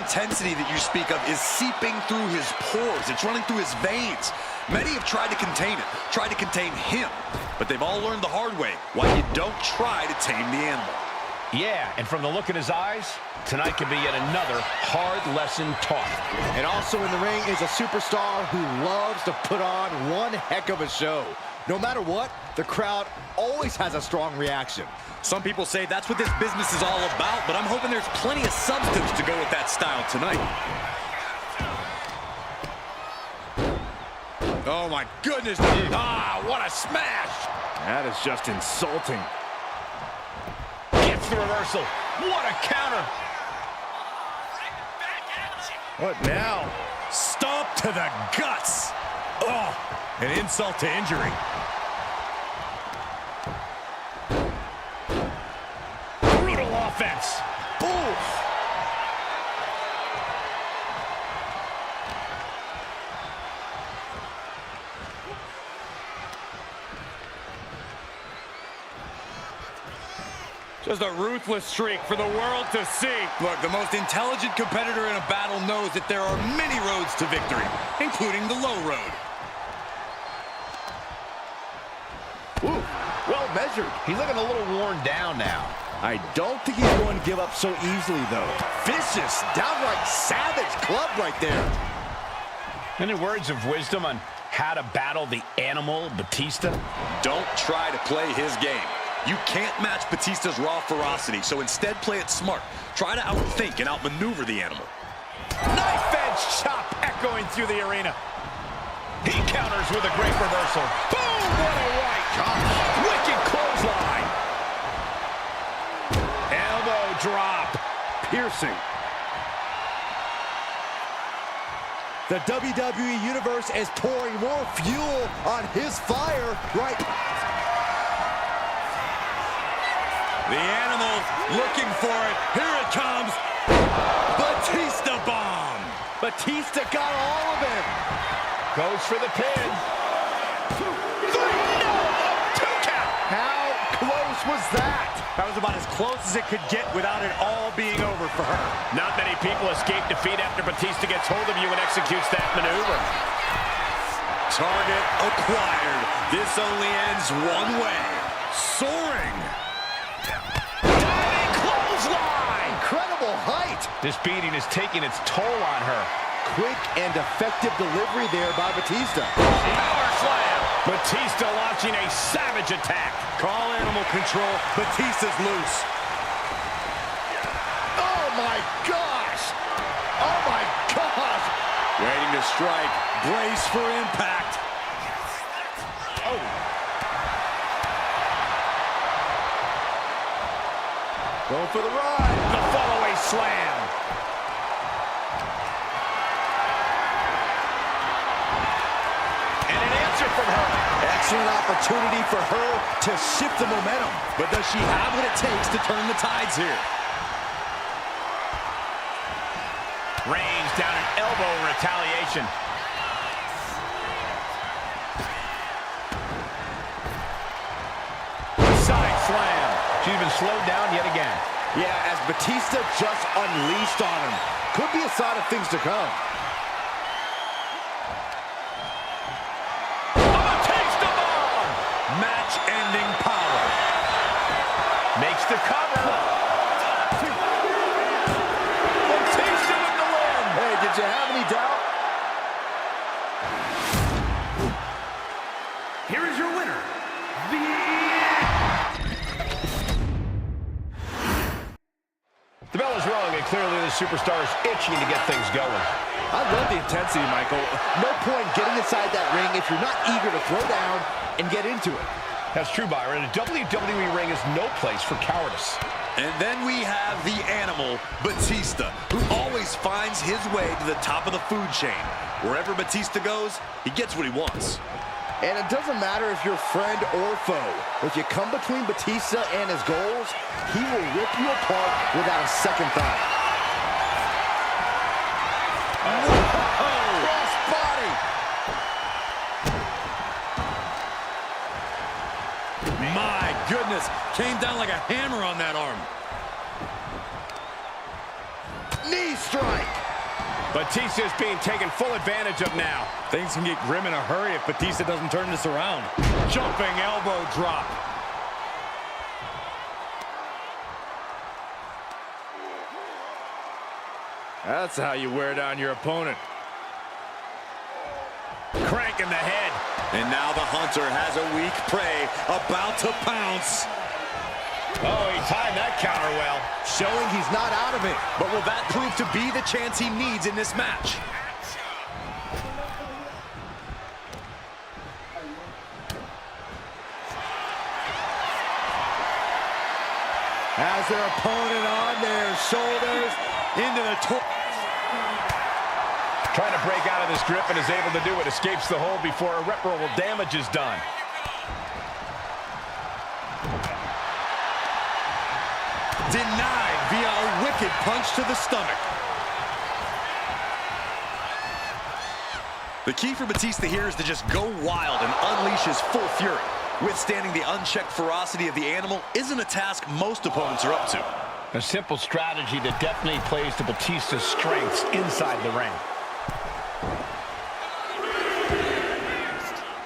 intensity that you speak of is seeping through his pores. It's running through his veins. Many have tried to contain it, tried to contain him, but they've all learned the hard way why you don't try to tame the animal. Yeah, and from the look in his eyes, tonight could be yet another hard lesson taught. And also in the ring is a superstar who loves to put on one heck of a show. No matter what, the crowd always has a strong reaction. Some people say that's what this business is all about, but I'm hoping there's plenty of substance to go with that style tonight. Oh my goodness. Ah, what a smash. That is just insulting. Gets the reversal. What a counter. What now? Stomp to the guts. Oh, an insult to injury. Brutal offense. Oof. Just a ruthless streak for the world to see. Look, the most intelligent competitor in a battle knows that there are many roads to victory, including the low road. Ooh, well measured. He's looking a little worn down now. I don't think he's going to give up so easily, though. Vicious, downright savage club right there. Any words of wisdom on how to battle the animal, Batista? Don't try to play his game. You can't match Batista's raw ferocity, so instead play it smart. Try to outthink and outmaneuver the animal. Knife edge chop echoing through the arena. He counters with a great reversal. Boom! What a right! Wicked clothesline. Elbow drop. Piercing. The WWE Universe is pouring more fuel on his fire right now. The animal looking for it. Here it comes. Batista bomb. Batista got all of him. Goes for the pin. Two count. How close was that? That was about as close as it could get without it all being over for her. Not many people escape defeat after Batista gets hold of you and executes that maneuver. Target acquired. This only ends one way. Soaring. Diving clothesline. Incredible height. This beating is taking its toll on her. Quick and effective delivery there by Batista. Power slam. Batista launching a savage attack. Call animal control. Batista's loose. Oh my gosh. Oh my gosh. Waiting to strike. Brace for impact. Oh. Going for the ride. The follow-away slam. And an answer from her. Excellent opportunity for her to shift the momentum. But does she have what it takes to turn the tides here? Rains down an elbow in retaliation. Side slam. She's been slowed down yet again. Yeah, as Batista just unleashed on him. Could be a sign of things to come. Batista bomb! Match-ending power. Makes the cover. Batista with the win. Hey, did you have any doubt? Here is your winner, The bell is rung, and clearly the superstar is itching to get things going. I love the intensity, Michael. No point getting inside that ring if you're not eager to throw down and get into it. That's true, Byron. A WWE ring is no place for cowardice. And then we have the animal, Batista, who always finds his way to the top of the food chain. Wherever Batista goes, he gets what he wants. And it doesn't matter if you're friend or foe. If you come between Batista and his goals, he will rip you apart without a second thought. Cross body. My goodness, came down like a hammer on that arm. Knee knee strike. Batista is being taken full advantage of now. Things can get grim in a hurry if Batista doesn't turn this around. Jumping elbow drop. That's how you wear down your opponent. Crank in the head. And now the hunter has a weak prey about to pounce. Oh, he timed that counter well. Showing he's not out of it. But will that prove to be the chance he needs in this match? Has their opponent on their shoulders into the Trying to break out of this grip and is able to do it. Escapes the hold before irreparable damage is done. Denied via a wicked punch to the stomach. The key for Batista here is to just go wild and unleash his full fury. Withstanding the unchecked ferocity of the animal isn't a task most opponents are up to. A simple strategy that definitely plays to Batista's strengths inside the ring.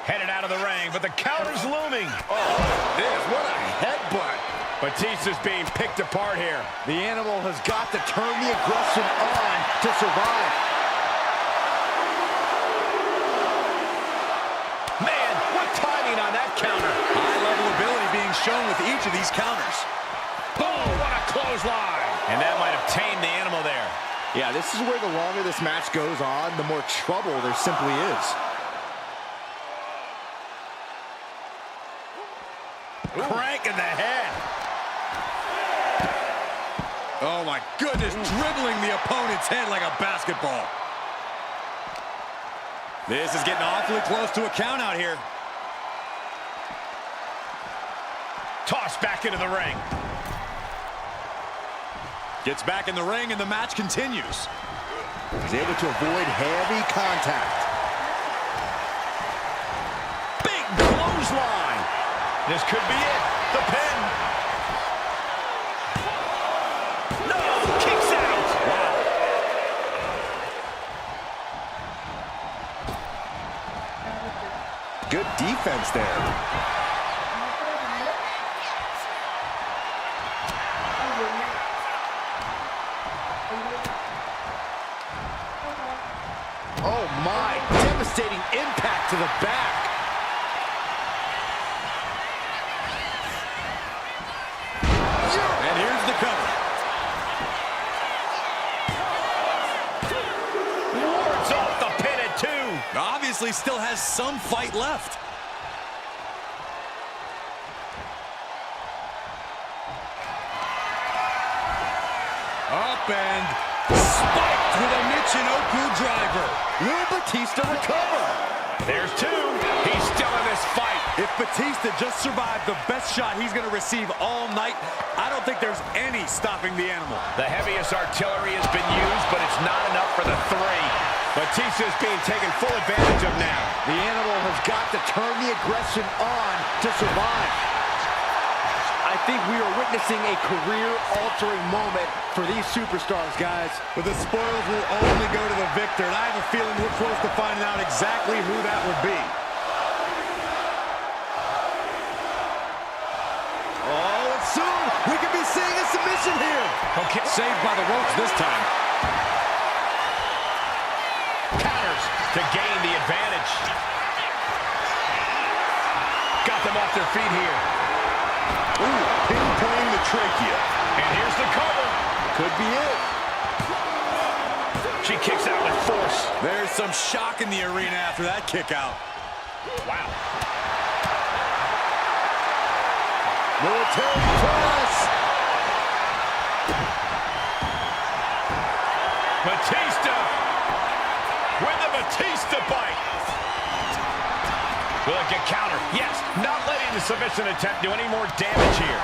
Headed out of the ring, but the counter's looming. What a headbutt. Batista's being picked apart here. The animal has got to turn the aggression on to survive. Man, what timing on that counter. High-level ability being shown with each of these counters. Oh, what a clothesline. And that might have tamed the animal there. Yeah, this is where the longer this match goes on, the more trouble there simply is. Crank in the head. Oh my goodness, dribbling the opponent's head like a basketball. This is getting awfully close to a count out here. Tossed back into the ring. Gets back in the ring and the match continues. He's able to avoid heavy contact. Big clothesline. This could be it. The pin. No, kicks out. Wow. Good defense there. Oh my, devastating impact to the back. And here's the cover. Wards off the pin at 2. Obviously still has some fight left. Up and spiked with a Michinoku driver. Will Batista recover? There's 2. He's still in this fight. If Batista just survived the best shot he's going to receive all night, I don't think there's any stopping the animal. The heaviest artillery has been used, but it's not enough for the 3. Batista is being taken full advantage of now. The animal has got to turn the aggression on to survive. I think we are witnessing a career-altering moment for these superstars, guys. But the spoils will only go to the victor, and I have a feeling we're close to finding out exactly who that will be. Oh, and soon we could be seeing a submission here. Okay. Saved by the ropes this time. Counters to gain the advantage. Got them off their feet here. Ooh, pinpointing the trachea. And here's the cover. Could be it. She kicks out with force. There's some shock in the arena after that kick out. Wow. Military press. Batista with the Batista bite. Will it get countered? Yes, not letting the submission attempt do any more damage here.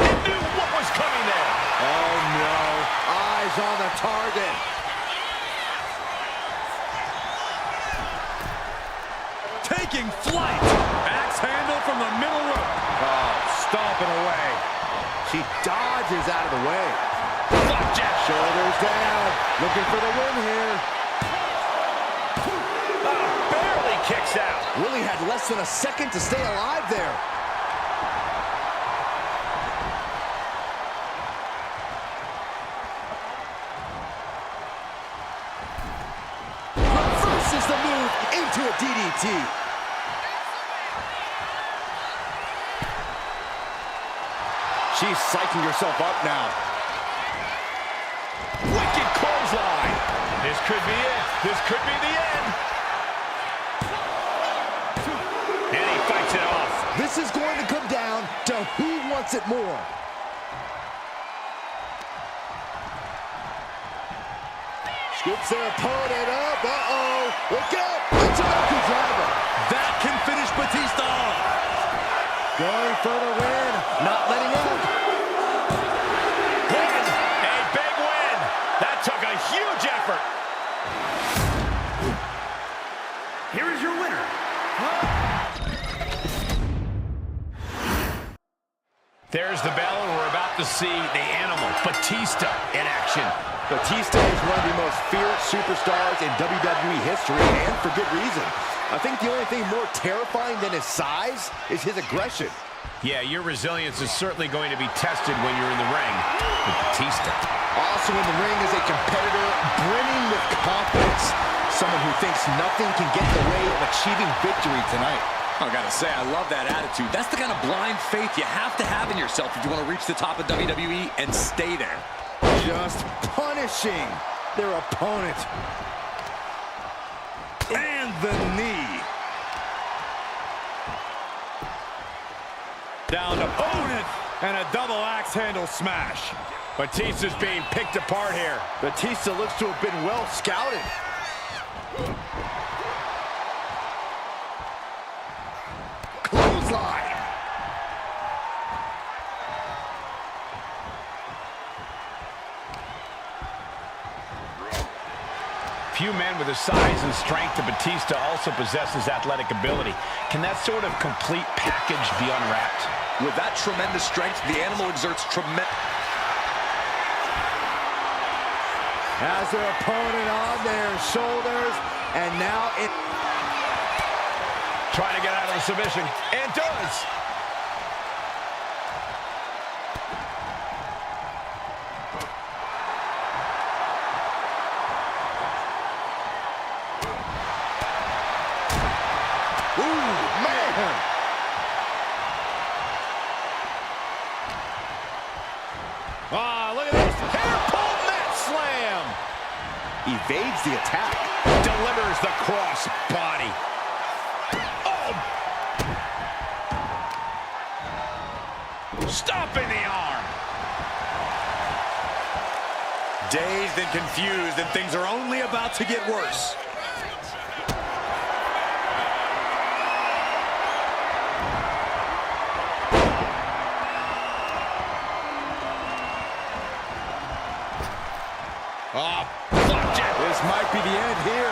He knew what was coming there. Oh no, eyes on the target. Taking flight. Axe handle from the middle rope. Oh, stomping away. He dodges out of the way. Flapjack. Shoulders down. Looking for the win here. Barely kicks out. Really had less than a second to stay alive there. Reverses the move into a DDT. She's psyching herself up now. Wicked clothesline. This could be it. This could be the end. And he fights it off. This is going to come down to who wants it more. Scoops their opponent up. Uh-oh. Look out. It's a Michael driver. That can finish Batista off. Going for the win. Not letting up. Win. A big win. That took a huge effort. Here is your winner. There's the bell, and we're about to see the animal, Batista, in action. Batista is one of the most feared superstars in WWE history, and for good reason. I think the only thing more terrifying than his size is his aggression. Yeah, your resilience is certainly going to be tested when you're in the ring with Batista. Also in the ring is a competitor brimming with confidence. Someone who thinks nothing can get in the way of achieving victory tonight. I gotta say, I love that attitude. That's the kind of blind faith you have to have in yourself if you want to reach the top of WWE and stay there. Just punishing their opponent. And the knee. Down opponent and a double axe handle smash. Batista's being picked apart here. Batista looks to have been well scouted. Clothesline. Few men with the size and strength of Batista also possesses athletic ability. Can that sort of complete package be unwrapped? With that tremendous strength, the animal exerts tremendous... Has their opponent on their shoulders, and now it... Trying to get out of the submission, and does. Ooh, man! Look at this. Hair pull mat slam. Evades the attack. Delivers the cross body. Oh. Stomping the arm. Dazed and confused, and things are only about to get worse. Oh, flapjack. This might be the end here.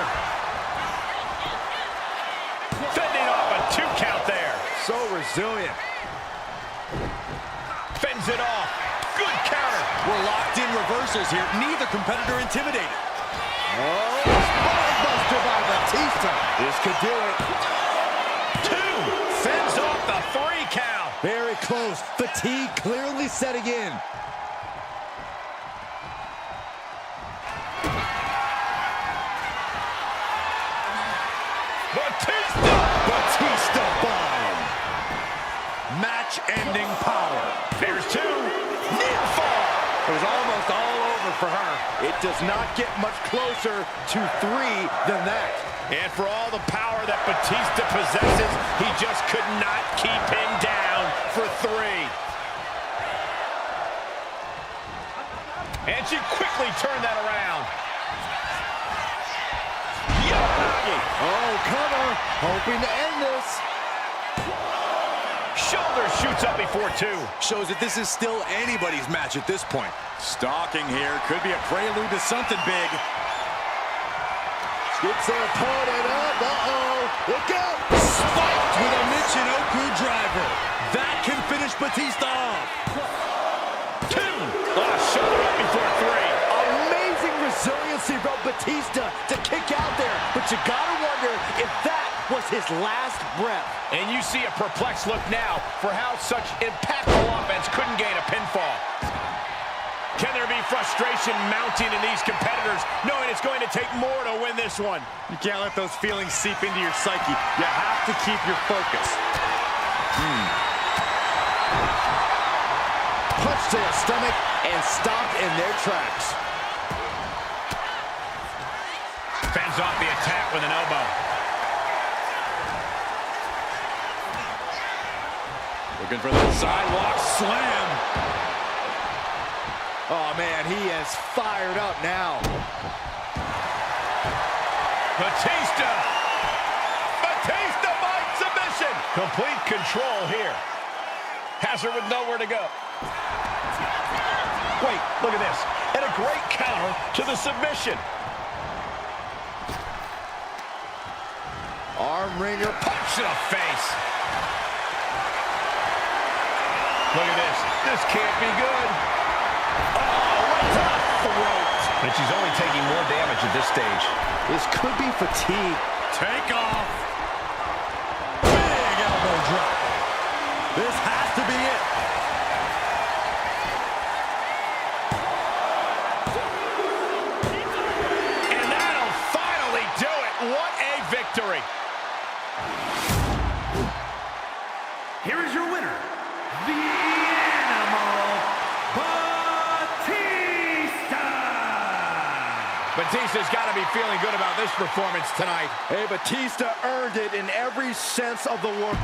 Fending off a 2 count there. So resilient. Fends it off. Good counter. We're locked in reversals here. Neither competitor intimidated. Oh, spinebuster by Batista. This could do it. 2. Fends off the 3 count. Very close. Fatigue clearly setting in. Batista bomb. Match-ending power. There's 2. Near fall. It was almost all over for her. It does not get much closer to 3 than that. And for all the power that Batista possesses, he just could not keep him down for 3. And she quickly turned that around. Yanagi. Oh, cover. Hoping to end this. Shoulder shoots up before 2. Shows that this is still anybody's match at this point. Stalking here could be a prelude to something big. Gets their opponent up. Uh-oh. Look out. Spiked with a Michinoku driver. That can finish Batista off. Batista to kick out there, but you gotta wonder if that was his last breath. And you see a perplexed look now for how such impactful offense couldn't gain a pinfall. Can there be frustration mounting in these competitors, knowing it's going to take more to win this one? You can't let those feelings seep into your psyche. You have to keep your focus. Punch to the stomach and stopped in their tracks. Fends off the attack with an elbow. Looking for the sidewalk slam. Oh, man, he is fired up now. Batista! Batista by submission! Complete control here. Has her with nowhere to go. Wait, look at this. And a great counter to the submission. Arm wringer. Punch to the face. Look at this. This can't be good. Oh, right to the throat. And she's only taking more damage at this stage. This could be fatigue. Take off. Big elbow drop. This has to be it. And that'll finally do it. What a victory. Here is your winner, the Animal, Batista! Batista's got to be feeling good about this performance tonight. Hey, Batista earned it in every sense of the word.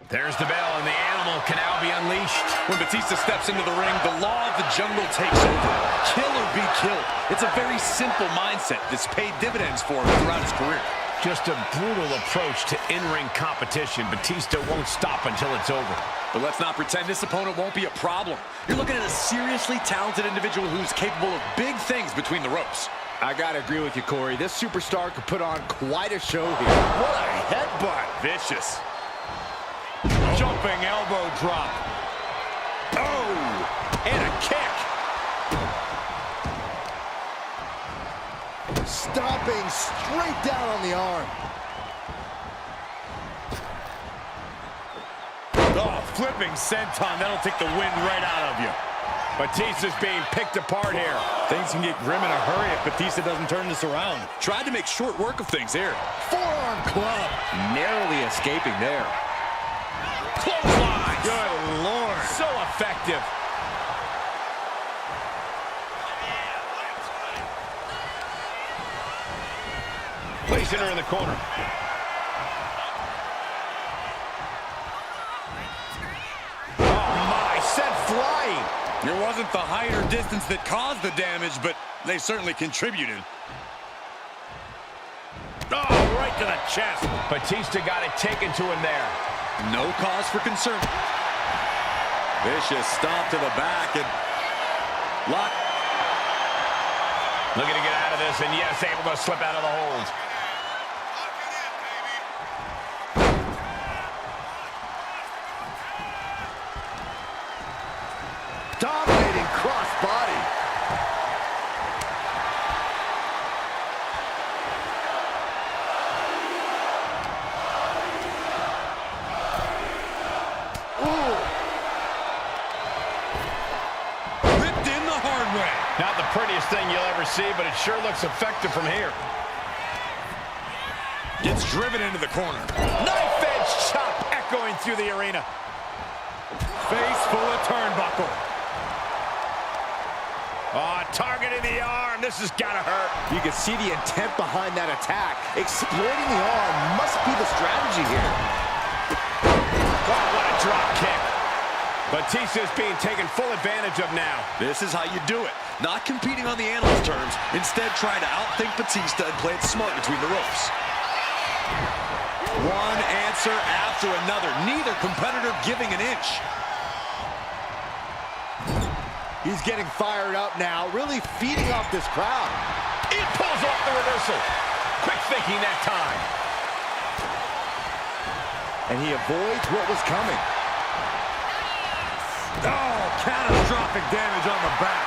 There's the bell, and the Animal can now be unleashed. When Batista steps into the ring, the law of the jungle takes over. Kill or be killed. It's a very simple mindset that's paid dividends for him throughout his career. Just a brutal approach to in-ring competition. Batista won't stop until it's over. But let's not pretend this opponent won't be a problem. You're looking at a seriously talented individual who's capable of big things between the ropes. I gotta agree with you, Corey. This superstar could put on quite a show here. What a headbutt. Vicious. Jumping elbow drop. Oh, and a kick. Stomping straight down on the arm. Oh, flipping senton. That'll take the wind right out of you. Batista's being picked apart here. Things can get grim in a hurry if Batista doesn't turn this around. Tried to make short work of things here. Forearm club. Narrowly escaping there. Clothesline. Good Lord. So effective. Placing her in the corner. Oh, my, sent flying. It wasn't the height or distance that caused the damage, but they certainly contributed. Oh, right to the chest. Batista got it taken to him there. No cause for concern. Vicious stomp to the back and lock. Looking to get out of this, and yes, able to slip out of the hold. Dominating cross body. Ripped in the hard way. Not the prettiest thing you'll ever see, but it sure looks effective from here. Gets driven into the corner. Knife edge chop echoing through the arena. Face full of turnbuckle. Oh, targeting the arm. This has got to hurt. You can see the intent behind that attack. Exploiting the arm must be the strategy here. Oh, what a drop kick. Batista's being taken full advantage of now. This is how you do it. Not competing on the animal's terms. Instead, trying to outthink Batista and play it smart between the ropes. One answer after another. Neither competitor giving an inch. He's getting fired up now, really feeding off this crowd. It pulls off the reversal. Quick thinking that time. And he avoids what was coming. Oh, catastrophic damage on the back.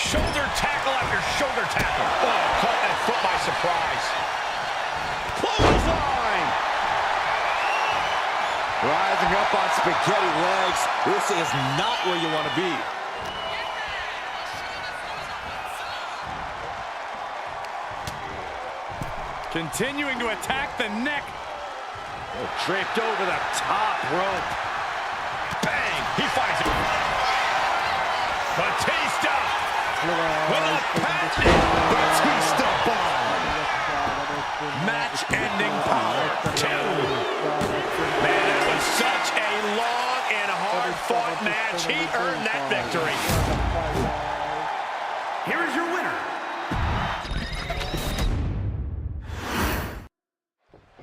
Shoulder tackle after shoulder tackle. Oh, caught that foot by surprise. Clothesline! Rising up on spaghetti legs. This is not where you want to be. Continuing to attack the neck. Oh, draped over the top rope. Bang! He finds it. Batista! With a patented Batista bomb. match-ending power. 2. Man, it was such a long and hard-fought match. He earned that victory. Here is your winner.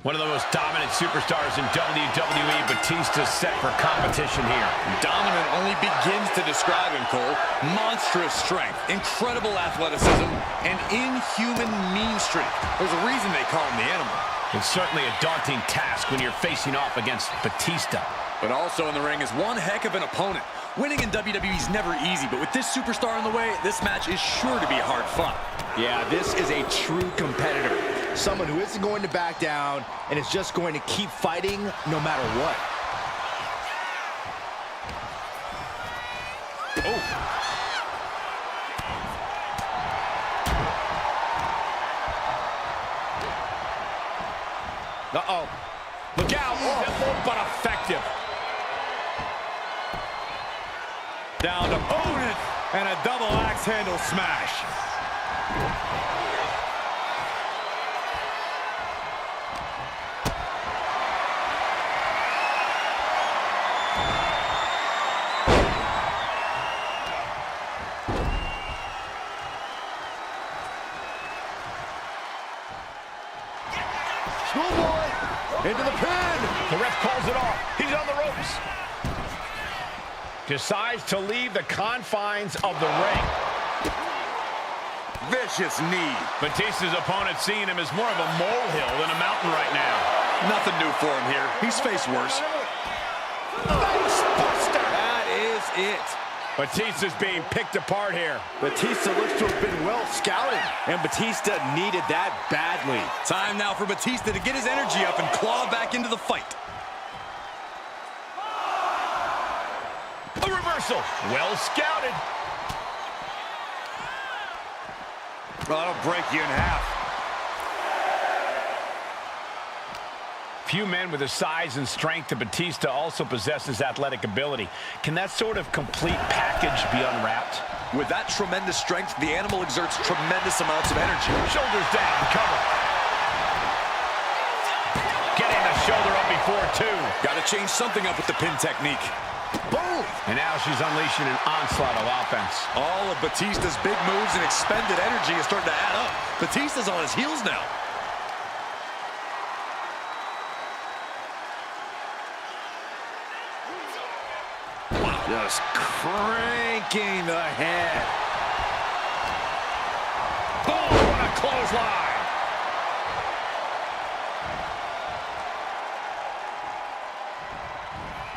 One of the most dominant superstars in WWE, Batista, set for competition here. Dominant only begins to describe him, Cole. Monstrous strength, incredible athleticism, and inhuman mean streak. There's a reason they call him the Animal. It's certainly a daunting task when you're facing off against Batista. But also in the ring is one heck of an opponent. Winning in WWE is never easy, but with this superstar in the way, this match is sure to be hard fun. Yeah, this is a true competitor. Someone who isn't going to back down and is just going to keep fighting no matter what. Oh. Uh-oh. Look out. Simple but effective. Down to opponent and a double axe handle smash. Schoolboy into the pin. The ref calls it off. He's on the ropes. Decides to leave the confines of the ring. Vicious knee. Batista's opponent seeing him as more of a molehill than a mountain right now. Nothing new for him here. He's faced worse. Facebuster! That is it. Batista's being picked apart here. Batista looks to have been well scouted, and Batista needed that badly. Time now for Batista to get his energy up and claw back into the fight. A reversal. Well scouted. Well, that'll break you in half. Few men with the size and strength of Batista also possesses athletic ability. Can that sort of complete package be unwrapped? With that tremendous strength, the Animal exerts tremendous amounts of energy. Shoulders down, cover. Getting the shoulder up before 2. Got to change something up with the pin technique. Boom! And now she's unleashing an onslaught of offense. All of Batista's big moves and expended energy is starting to add up. Batista's on his heels now. Just cranking the head. Oh, what a clothesline!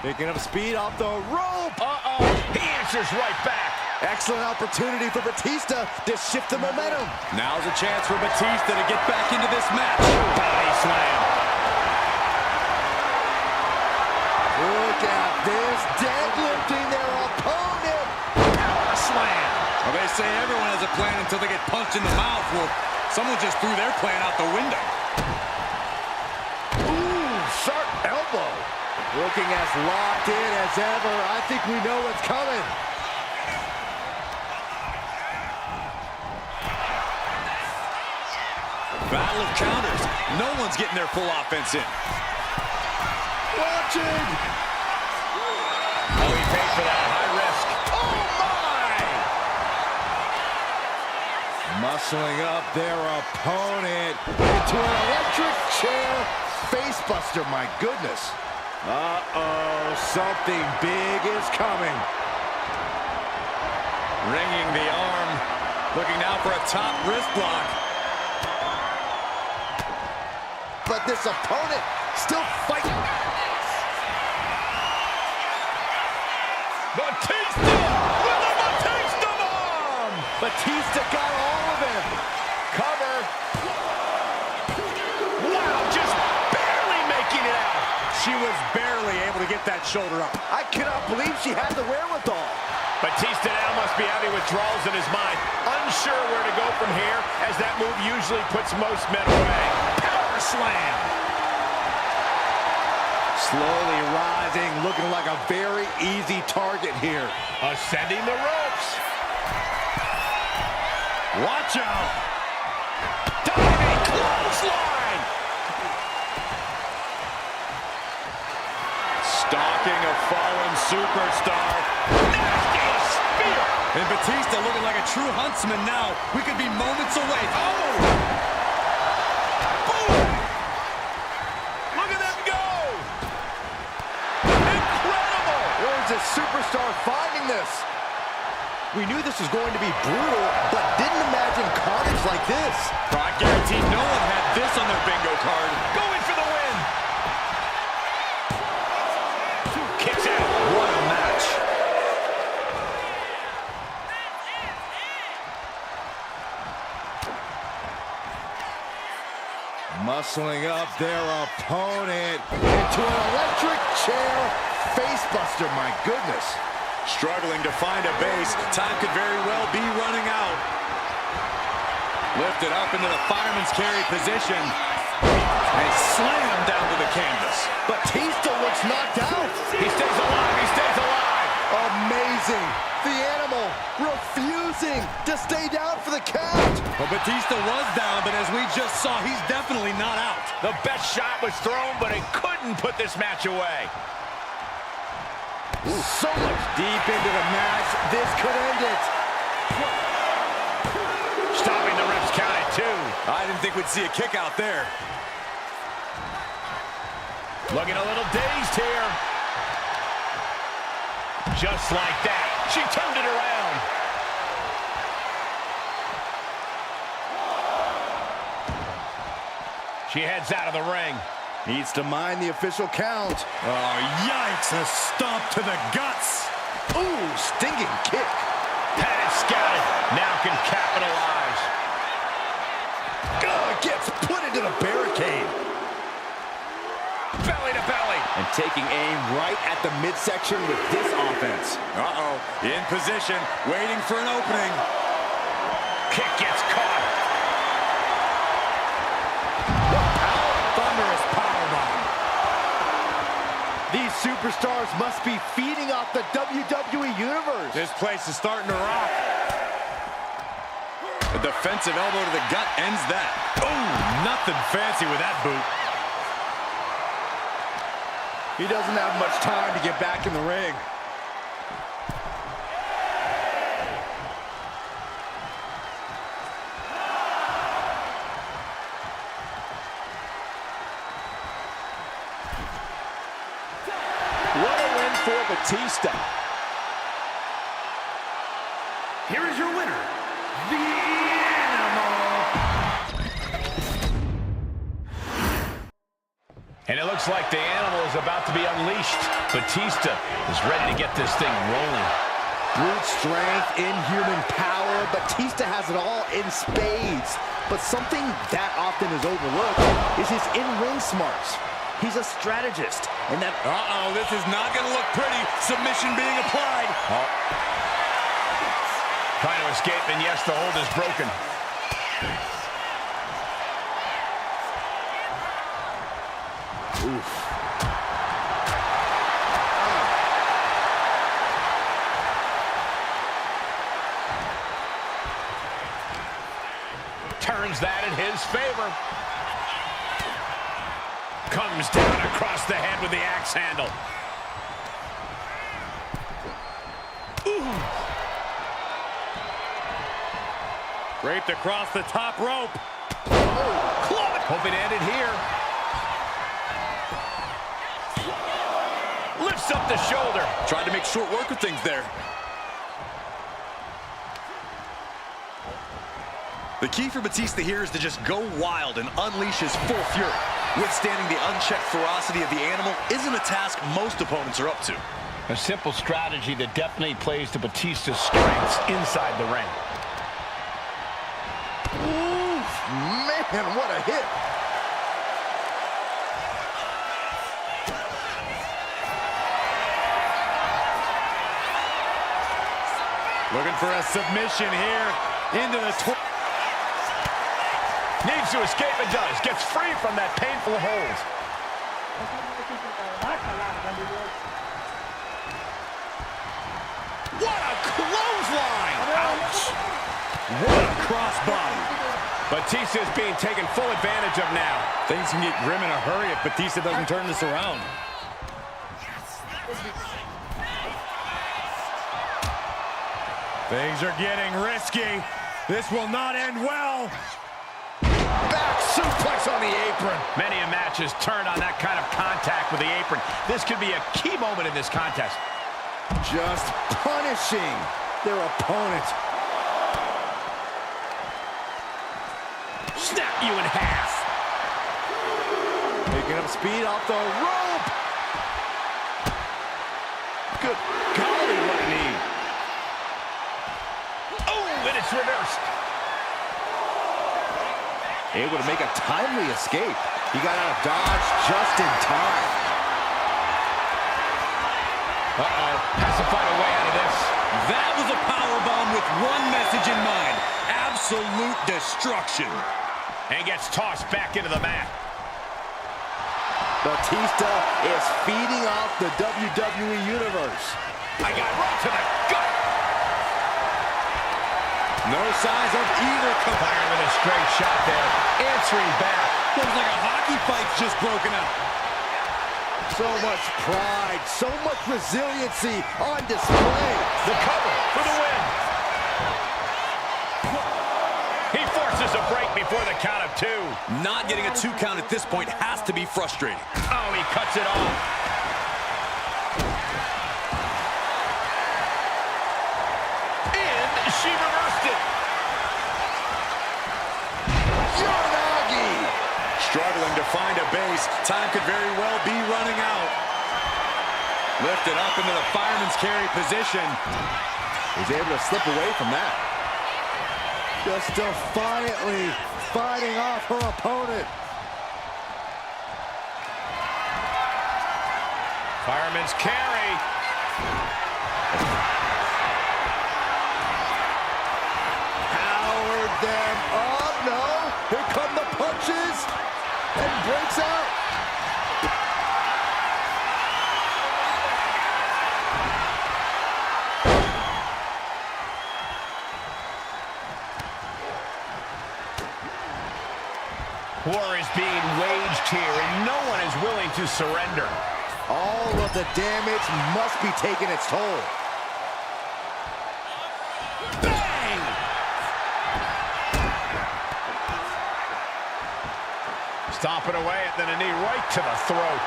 Picking up speed off the rope. Uh-oh, he answers right back. Excellent opportunity for Batista to shift the momentum. Now's a chance for Batista to get back into this match. Body slam. Look at this, deadlifting their opponent. Power slam. Well, they say everyone has a plan until they get punched in the mouth. Well, someone just threw their plan out the window. Ooh, sharp elbow. Looking as locked in as ever. I think we know what's coming. Battle of counters. No one's getting their full offense in. Watching. Oh, he paid for that. High risk. Oh, my! Muscling up their opponent into an electric chair facebuster. My goodness. Uh-oh, something big is coming. Ringing the arm. Looking now for a top wrist lock. But this opponent still fighting. Batista with a Batista bomb! Batista got all of him. Cover. Wow, just barely making it out. She was barely able to get that shoulder up. I cannot believe she had the wherewithal. Batista now must be having withdrawals in his mind, unsure where to go from here, as that move usually puts most men away. Power slam. Slowly rising, looking like a very easy target here. Ascending the ropes. Watch out. Diving clothesline. Stalking a fallen superstar. Nasty spear. And Batista looking like a true huntsman now. We could be moments away. Oh! Boom. Look at them go. Incredible. Where is this superstar finding this? We knew this was going to be brutal, but didn't imagine carnage like this. I guarantee no one had this on their bingo card. Going for the win. Kicks out. What a match. Muscling up their opponent Into an electric chair facebuster, my goodness. struggling to find a base. Time could very well be running out. Lifted up into the fireman's carry position. And slammed down to the canvas. Batista looks knocked out. He stays alive. He stays alive. Amazing. The animal refusing to stay down for the count. Well, Batista was down, but as we just saw, he's definitely not out. The best shot was thrown, but it couldn't put this match away. Ooh, so much deep into the match. This could end it. Stopping the ref's count at 2. I didn't think we'd see a kick out there. Looking a little dazed here. Just like that, she turned it around. She heads out of the ring. Needs to mind the official count. Oh, yikes, a stomp to the guts. Ooh, stinging kick. Had it scouted, now can capitalize. Gets put into the barricade. Belly to belly. And taking aim right at the midsection with this offense. Uh-oh, in position, waiting for an opening. Kick gets caught. Thunderous powerbomb. These superstars must be feeding off the WWE Universe. This place is starting to rock. A defensive elbow to the gut ends that. Oh, nothing fancy with that boot. He doesn't have much time to get back in the ring. What a win for Batista. Here is your winner, the Animal. And it looks like the animal is about to be unleashed. Batista is ready to get this thing rolling. Brute strength, inhuman power. Batista has it all in spades. But something that often is overlooked is his in-ring smarts. He's a strategist. And that... Uh-oh, this is not going to look pretty. Submission being applied. Oh. Trying to escape, and yes, the hold is broken. Oof. Turns that in his favor. Comes down across the head with the axe handle. Ooh. Draped across the top rope. Oh, club it. Hoping to end it here. Lifts up the shoulder. Tried to make short work of things there. The key for Batista here is to just go wild and unleash his full fury. Withstanding the unchecked ferocity of the animal isn't a task most opponents are up to. A simple strategy that definitely plays to Batista's strengths inside the ring. and what a hit. Looking for a submission here into the Needs to escape and does. Gets free from that painful hold. What a clothesline! Ouch! What a crossbody! Batista is being taken full advantage of now. Things can get grim in a hurry if Batista doesn't turn this around. Things are getting risky. This will not end well. Back suplex on the apron. Many a match has turned on that kind of contact with the apron. This could be a key moment in this contest. Just punishing their opponent. Snap you in half. Picking up speed off the rope. Good golly, what a knee. Oh, and it's reversed. Able to make a timely escape. He got out of dodge just in time. Uh-oh, has to find a way out of this. That was a powerbomb with one message in mind. Absolute destruction. And gets tossed back into the mat. Batista is feeding off the WWE Universe. I got right to the gut. No signs of either Fire with a straight shot there. Answering back. Looks like a hockey fight's just broken out. So much pride, so much resiliency on display. The cover for the win. He forces a break before the count of 2. Not getting a 2 count at this point has to be frustrating. Oh, he cuts it off. And she reversed it. Uranagi. Struggling to find a base. Time could very well be running out. Lifted up into the fireman's carry position. He's able to slip away from that. Just defiantly fighting off her opponent. Fireman's carry. Powered them up. No. Here come the punches. And breaks out. War is being waged here, and no one is willing to surrender. All of the damage must be taking its toll. Bang! Stomping away, and then a knee right to the throat.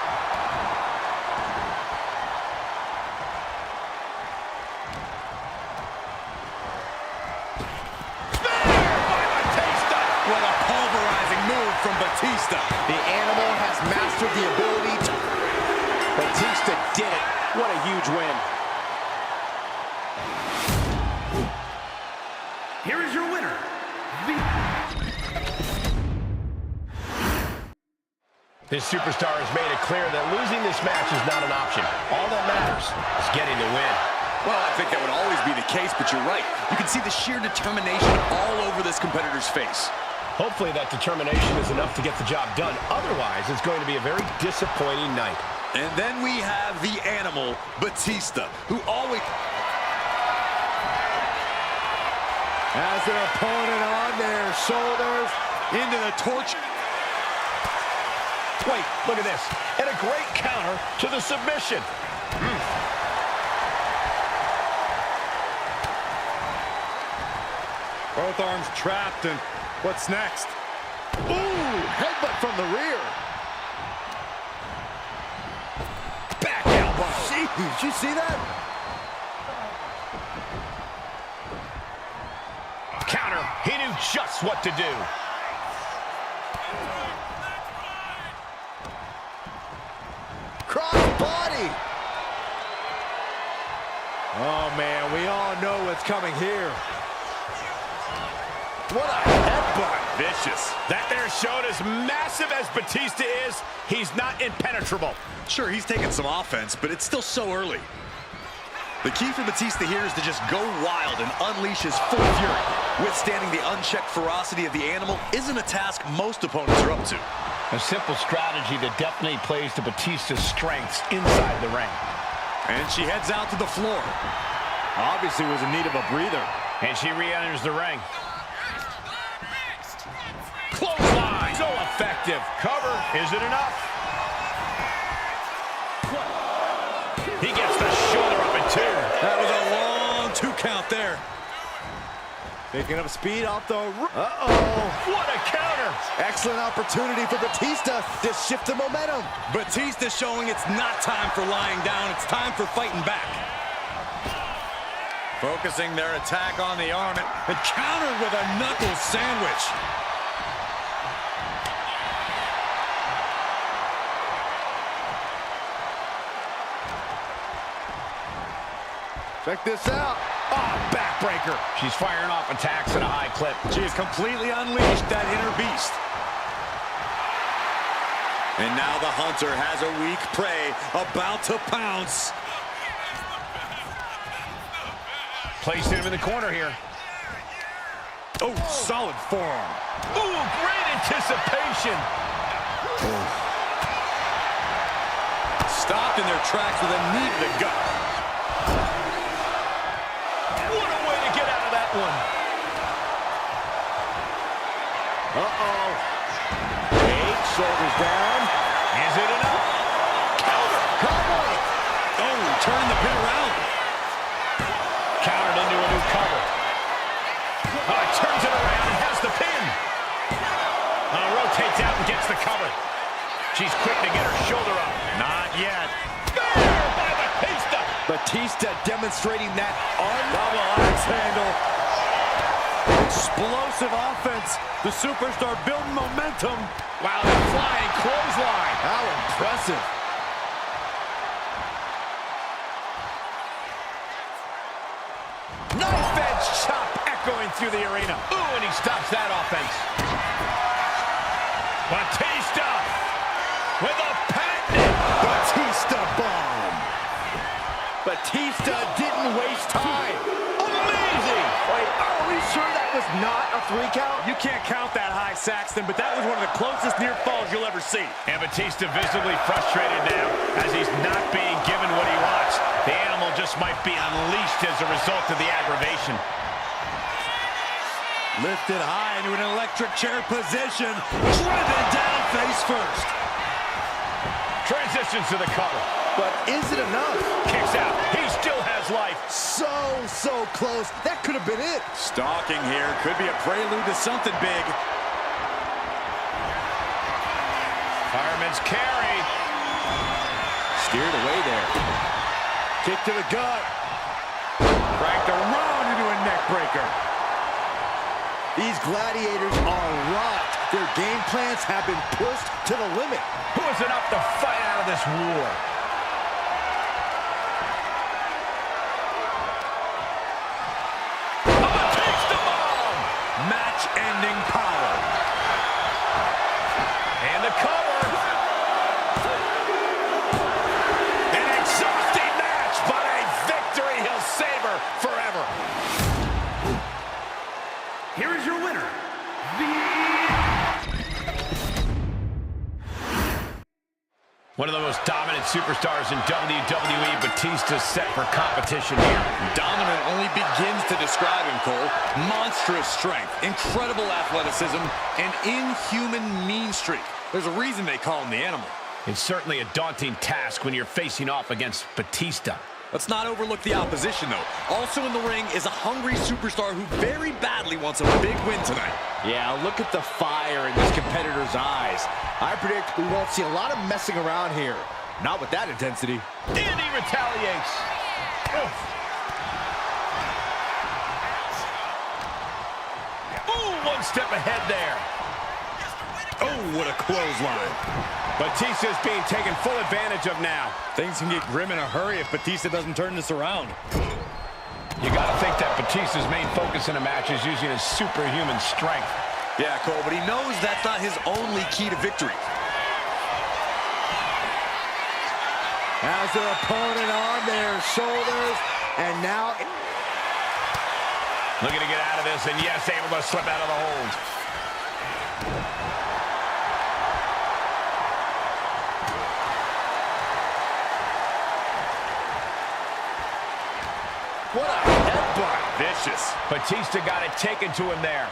What a pulverizing move from Batista. The animal has mastered the ability to... Batista did it. What a huge win. Here is your winner, This superstar has made it clear that losing this match is not an option. All that matters is getting the win. Well, I think that would always be the case, but you're right. You can see the sheer determination all over this competitor's face. Hopefully that determination is enough to get the job done. Otherwise, it's going to be a very disappointing night. And then we have the animal, Batista, who always Has their opponent on their shoulders. into the torch. Wait, look at this. And a great counter to the submission. Both arms trapped, and what's next? Ooh, headbutt from the rear. Back elbow. Jeez, did you see that? Counter. He knew just what to do. Cross body. Oh, man, we all know what's coming here. What a headbutt. Vicious. That there showed as massive as Batista is, he's not impenetrable. Sure, he's taking some offense, but it's still so early. The key for Batista here is to just go wild and unleash his full fury. Withstanding the unchecked ferocity of the animal isn't a task most opponents are up to. A simple strategy that definitely plays to Batista's strengths inside the ring. And she heads out to the floor. Obviously was in need of a breather. And she re-enters the ring. Clothesline! So effective. Cover. Is it enough? He gets the shoulder up in two. That was a long 2 count there. Picking up speed off the... What a counter! Excellent opportunity for Batista to shift the momentum. Batista showing it's not time for lying down, it's time for fighting back. Focusing their attack on the arm and countered with a knuckle sandwich. Check this out. Oh, backbreaker. She's firing off attacks at a high clip. She has completely unleashed that inner beast. And now the hunter has a weak prey about to pounce. Placing him in the corner here. Oh, solid forearm. Ooh, great anticipation. Stopped in their tracks with a knee to the gut. What a way to get out of that one. Uh-oh. Eight, shoulders down. Is it enough? Counter. Cover. Oh, turning the pin around. Countered into a new cover. Turns it around and has the pin. Rotates out and gets the cover. She's quick to get her shoulder up. Not yet. There by Batista. Batista demonstrating that Double axe handle. Explosive offense. The superstar building momentum. Wow, the flying clothesline. How impressive. Knife edge chop echoing through the arena. Ooh, and he stops that offense. Batista with a patented Batista bomb. Batista didn't waste time. amazing. Wait, are we sure that was not a 3 count? You can't count that high, Saxton, but that was one of the closest near falls you'll ever see. And Batista visibly frustrated now as he's not being given what he wants. The animal just might be unleashed as a result of the aggravation. Lifted high into an electric chair position. Driven down face first. Transitions to the cover. But is it enough? Kicks out. He still has life. So close. That could have been it. Stalking here could be a prelude to something big. Fireman's carry. Steered away there. Kick to the gut. Cranked around into a neck breaker. These gladiators are rocked. Their game plans have been pushed to the limit. Who is enough to fight out of this war? Match-ending power. And the cover. An exhausting match, but a victory he'll savor forever. Here is your winner, One of the most dominant superstars in WWE, Batista set for competition here. Dominant only begins to describe him, Cole. Monstrous strength, incredible athleticism, and inhuman mean streak. There's a reason they call him the Animal. It's certainly a daunting task when you're facing off against Batista. Let's not overlook the opposition, though. Also in the ring is a hungry superstar who very badly wants a big win tonight. Yeah, look at the fire in this competitor's eyes. I predict we won't see a lot of messing around here. Not with that intensity. And he retaliates. Ooh, one step ahead there. Oh, what a clothesline. Batista's being taken full advantage of now. Things can get grim in a hurry if Batista doesn't turn this around. You got to think that Batista's main focus in a match is using his superhuman strength. Yeah, Cole, but he knows that's not his only key to victory. Has their opponent on their shoulders, and now... Looking to get out of this, and yes, able to slip out of the hold. What a headbutt. Vicious. Batista got it taken to him there.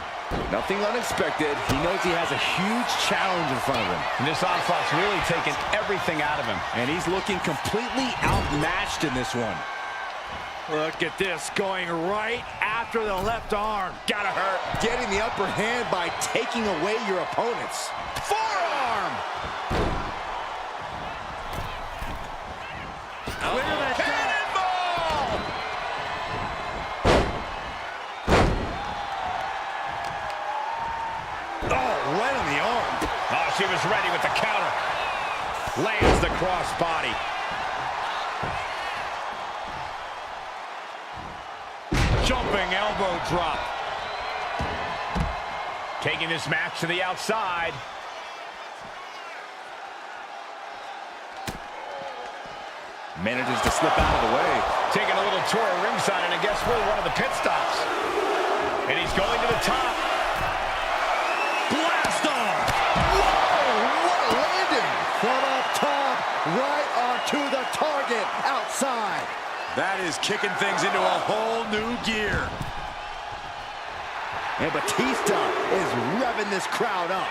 Nothing unexpected. He knows he has a huge challenge in front of him. And this onslaught's really taken everything out of him. And he's looking completely outmatched in this one. Look at this, going right after the left arm. Gotta hurt. Getting the upper hand by taking away your opponents. Forearm! Cannonball! Oh, right on the arm. Oh, she was ready with the counter. Lands the crossbody. Jumping elbow drop. Taking this match to the outside. Manages to slip out of the way. Taking a little tour of ringside, and I guess we're one of the pit stops. And he's going to the top. Blast off! Whoa, what a landing! From up top, right onto the target, outside. That is kicking things into a whole new gear. And Batista is revving this crowd up.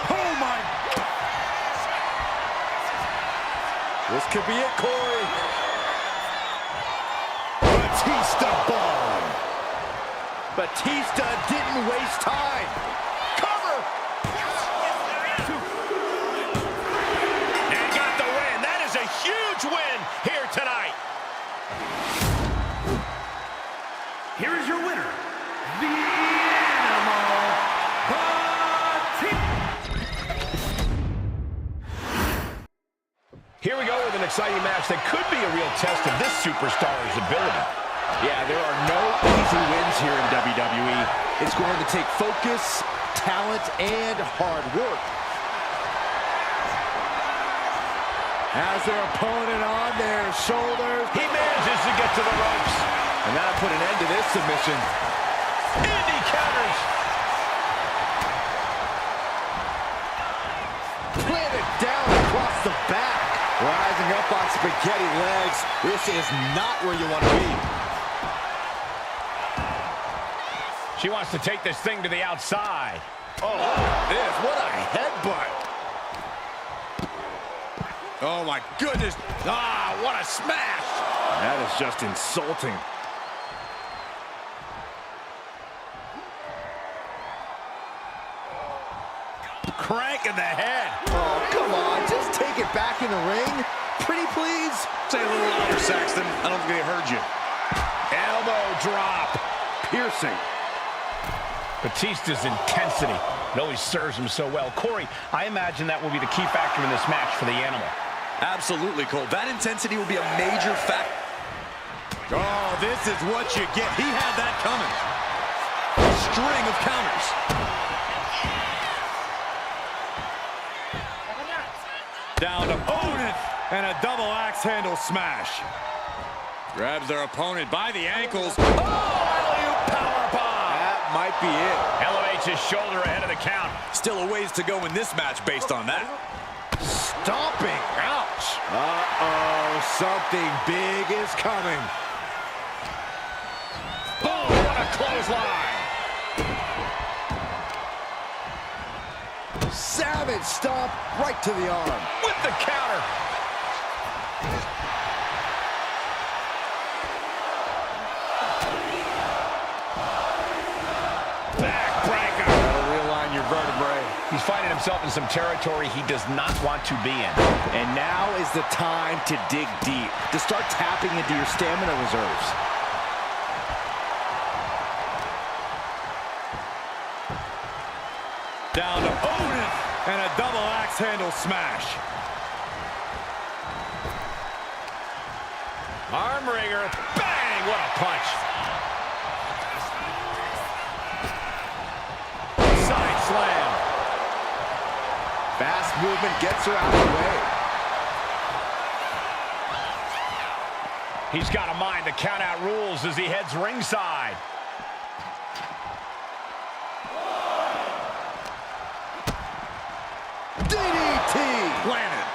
Oh my! This could be it, Corey. Batista bomb. Batista didn't waste time. Cover! And got the win. That is a huge win here tonight. Here is your winner, the Animal, Batista. Here we go with an exciting match that could be a real test of this superstar's ability. Yeah, there are no easy wins here in WWE. It's going to take focus, talent, and hard work. Has their opponent on their shoulders. He manages to get to the ropes. And that'll put an end to this submission. Indy counters. Planted down across the back. Rising up on spaghetti legs. This is not where you want to be. She wants to take this thing to the outside. Oh, this, what a headbutt. Oh, my goodness. Ah, what a smash. That is just insulting. Crank in the head. Oh, come on, just take it back in the ring. Pretty please. Say a little louder, Saxton. I don't think they heard you. Elbow drop. Piercing. Batista's intensity. It always serves him so well. Corey, I imagine that will be the key factor in this match for the Animal. Absolutely, Cole. That intensity will be a major factor. Oh, this is what you get. He had that coming. A string of counters. Down to opponent, and a double axe handle smash. Grabs their opponent by the ankles. Oh, alley-oop powerbomb. That might be it. Elevates his shoulder ahead of the count. Still a ways to go in this match based on that. Stomping. Ouch. Uh-oh, something big is coming. Boom, what a clothesline. Savage stomp right to the arm. With the counter. Backbreaker. That'll realign your vertebrae. He's finding himself in some territory he does not want to be in. And now is the time to dig deep, to start tapping into your stamina reserves. Down to opponent, and a double axe handle smash. Arm wringer. Bang! What a punch. Side slam. Fast movement gets her out of the way. He's got to mind the count-out rules as he heads ringside. DDT! Planted.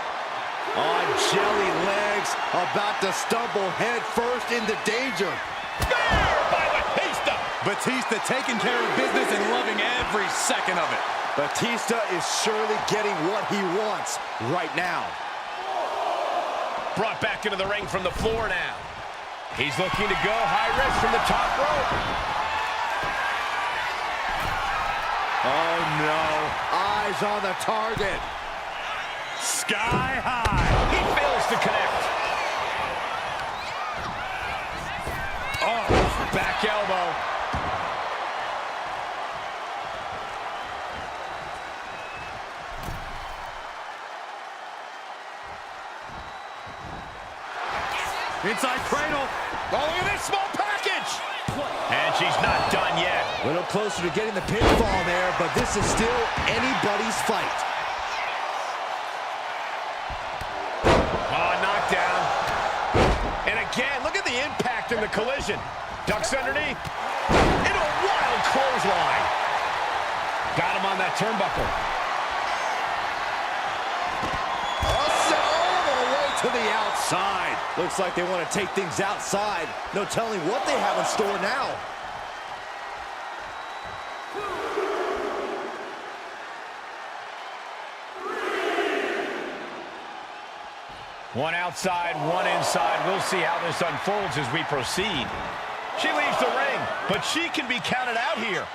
On jelly legs, about to stumble head first into danger. Spear by Batista. Batista taking care of business and loving every second of it. Batista is surely getting what he wants right now. Brought back into the ring from the floor now. He's looking to go high risk from the top rope. Oh no, eyes on the target. Sky high. He fails to connect. Oh, back elbow. Inside cradle. Oh, look at this small package. And she's not done yet. A little closer to getting the pinfall there, but this is still anybody's fight. Oh, knockdown. And again, look at the impact in the collision. Ducks underneath. Into a wild clothesline. Got him on that turnbuckle. To the outside. Looks like they want to take things outside. No telling what they have in store now. One outside, one inside. We'll see how this unfolds as we proceed. She leaves the ring, but she can be counted out here.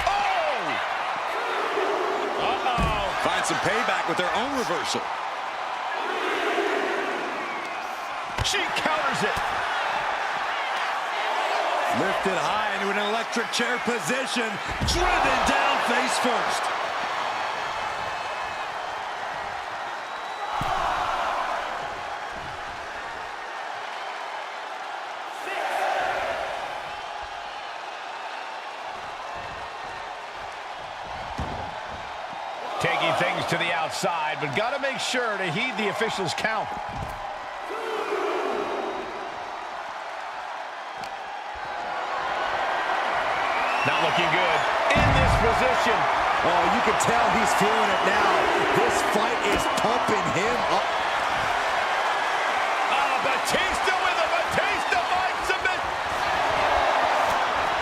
Oh! Uh-oh. Find some payback with their own reversal. She counters it. Lifted high into an electric chair position. Driven down face first. Taking things to the outside, but got to make sure to heed the official's count. Not looking good in this position. Oh, you can tell he's feeling it now. This fight is pumping him up. Batista with a Batista fight submit.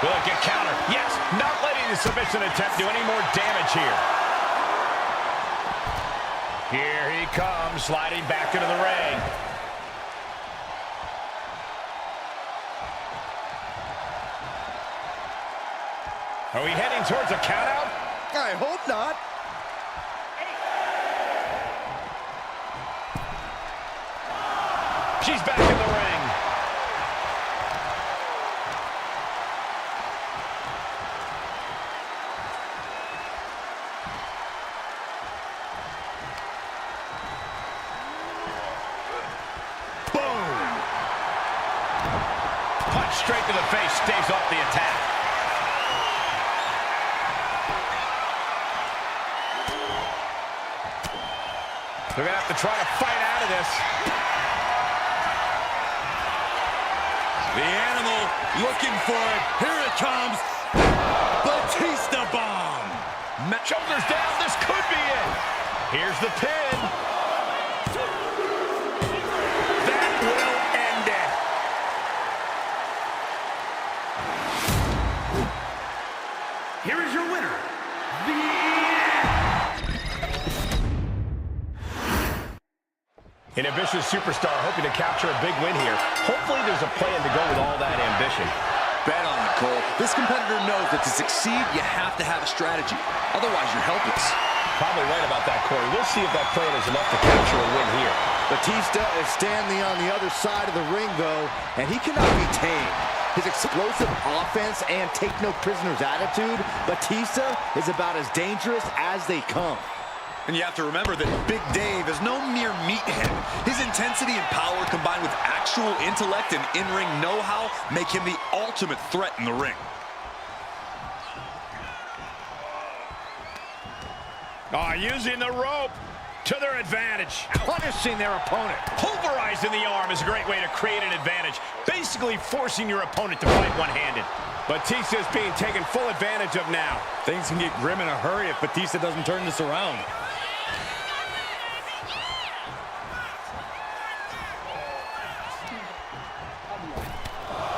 Will it get counter? Yes, not letting the submission attempt do any more damage here. Here he comes, sliding back into the ring. Are we heading towards a countout? I hope not. She's back in the ring. Boom! Punch straight to the face, staves off the attack. They're going to have to try to fight out of this. The animal looking for it. Here it comes. Batista bomb. Shoulders down. This could be it. Here's the pin. That will end it. Here is your winner, An ambitious superstar hoping to capture a big win here. Hopefully there's a plan to go with all that ambition. Bet on it, Cole. This competitor knows that to succeed, you have to have a strategy. Otherwise, you're helpless. Probably right about that, Corey. We'll see if that plan is enough to capture a win here. Batista is standing on the other side of the ring, though, and he cannot be tamed. His explosive offense and take-no-prisoners attitude, Batista is about as dangerous as they come. And you have to remember that Big Dave is no mere meathead. His intensity and power combined with actual intellect and in-ring know-how make him the ultimate threat in the ring. Oh, using the rope to their advantage. Punishing their opponent. Pulverizing the arm is a great way to create an advantage. Basically forcing your opponent to fight one-handed. Batista is being taken full advantage of now. Things can get grim in a hurry if Batista doesn't turn this around.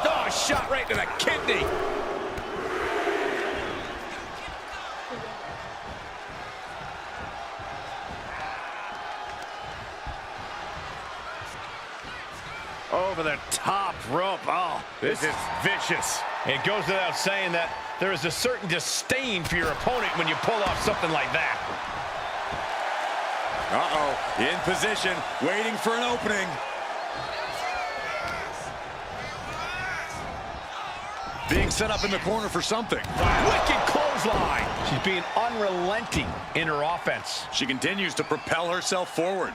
Oh, shot right to the kidney. Over the top rope. Oh, This is vicious. It goes without saying that there is a certain disdain for your opponent when you pull off something like that. Uh-oh, in position, waiting for an opening. Being set up in the corner for something. Wicked clothesline. She's being unrelenting in her offense. She continues to propel herself forward.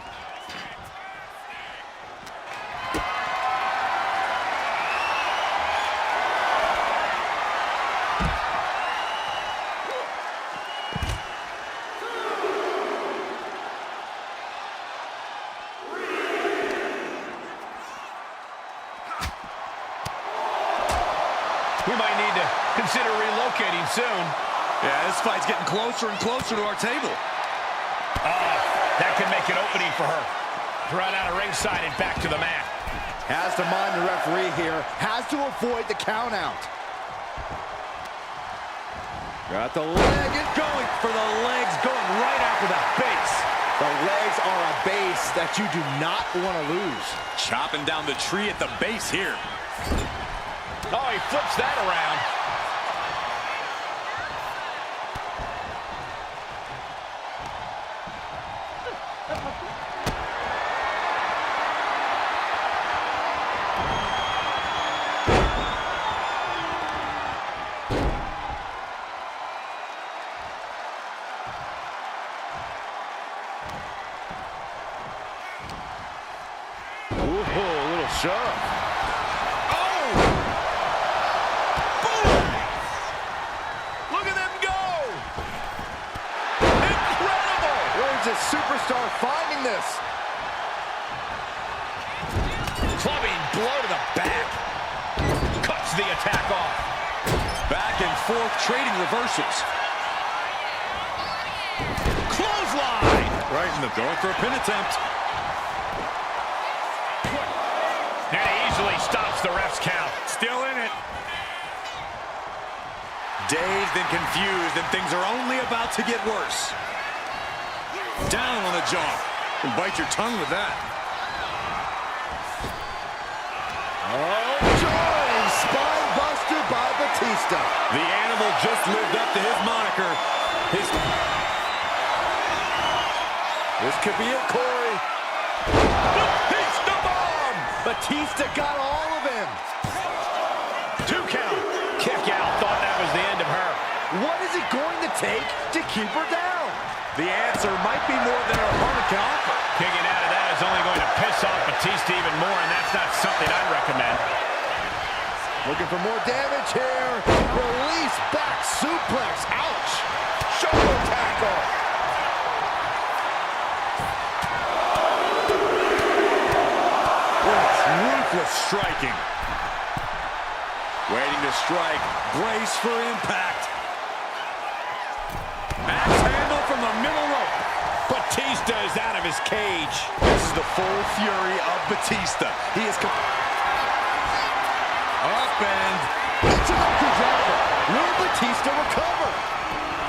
We might need to consider relocating soon. Yeah, this fight's getting closer and closer to our table. Oh, that could make an opening for her. Run out of ringside and back to the mat. has to mind the referee here. Has to avoid the count out. Got the leg and going for the legs, going right after the base. The legs are a base that you do not want to lose. Chopping down the tree at the base here. Oh, he flips that around. Ooh, a little shove. Oh! Boom! Look at them go! Incredible! Where's this superstar finding this? Clubbing blow to the back. Cuts the attack off. Back and forth, trading reversals. Clothesline! Right in the going for a pin attempt. And easily stops the ref's count. Still in it. Dazed and confused, and things are only about to get worse. Down on the jaw. You can bite your tongue with that. Oh, joy! Spine buster by Batista. The animal just lived up to his moniker. This could be it, Corey. Batista bomb! Batista got all of him. 2 count. Kick out. Thought that was the end of her. What is it going to take to keep her down? The answer might be more than her opponent can offer. Kicking out of that is only going to piss off Batista even more, and that's not something I'd recommend. Looking for more damage here. Release back suplex. Ouch. Shoulder tackle. Ruthless striking. Waiting to strike. Brace for impact. Axe handle from the middle rope. Batista is out of his cage. This is the full fury of Batista. He is up and It's an upper driver. Will Batista recover?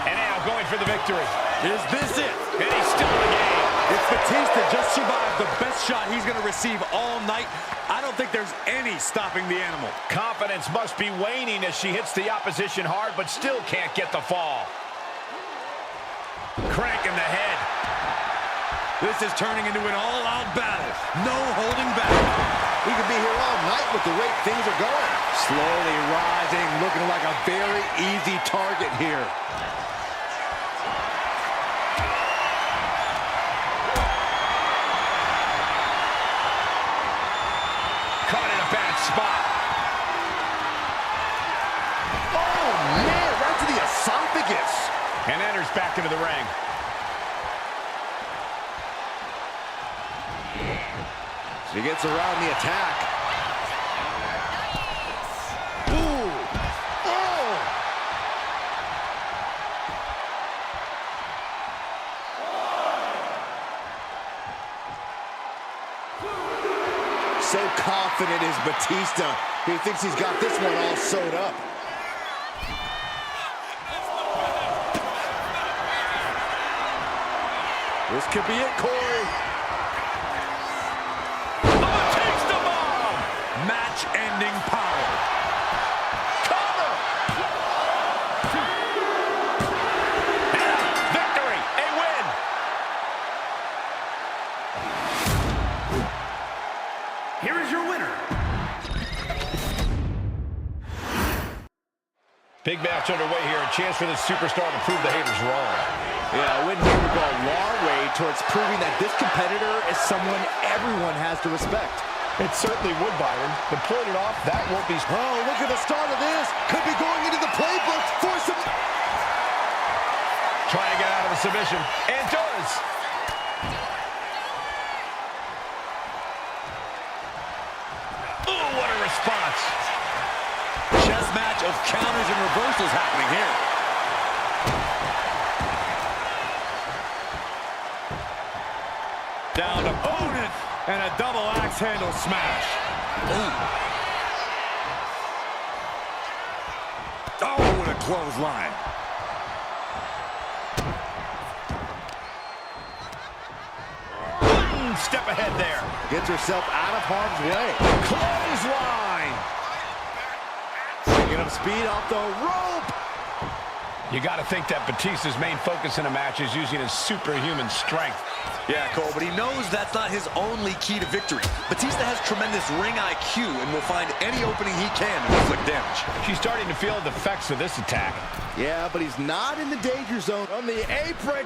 And now going for the victory. is this it? And he's still in the game. If Batista just survived the best shot he's going to receive all night, I don't think there's any stopping the animal. Confidence must be waning as she hits the opposition hard, but still can't get the fall. Cranking the head. This is turning into an all-out battle. No holding back. He could be here all night with the way things are going. Slowly rising, looking like a very easy target here. spot. Oh, man, right to the esophagus. And enters back into the ring. She gets around the attack. Ooh. Oh. So confident is Batista. He thinks he's got this one all sewed up. This could be it, Corey. Batista bomb! Match-ending power. Cover! And victory! A win! Here is your winner. Big match underway here. A chance for this superstar to prove the haters wrong. Yeah, a win here would go a long way towards proving that this competitor is someone everyone has to respect. It certainly would, Byron. But pulling it off, that won't be... Oh, look at the start of this. Could be going into the playbook for some... Trying to get out of the submission. And does! Oh, what a response. Chess match of counters and reversals happening here. Down opponent and a double axe handle smash. Ooh. Oh, what a clothesline. Step ahead there. Gets herself out of harm's way. Clothesline. Picking up speed off the rope. You got to think that Batista's main focus in a match is using his superhuman strength. Yeah, Cole, but he knows that's not his only key to victory. Batista has tremendous ring IQ and will find any opening he can to inflict damage. She's starting to feel the effects of this attack. Yeah, but he's not in the danger zone. On the apron.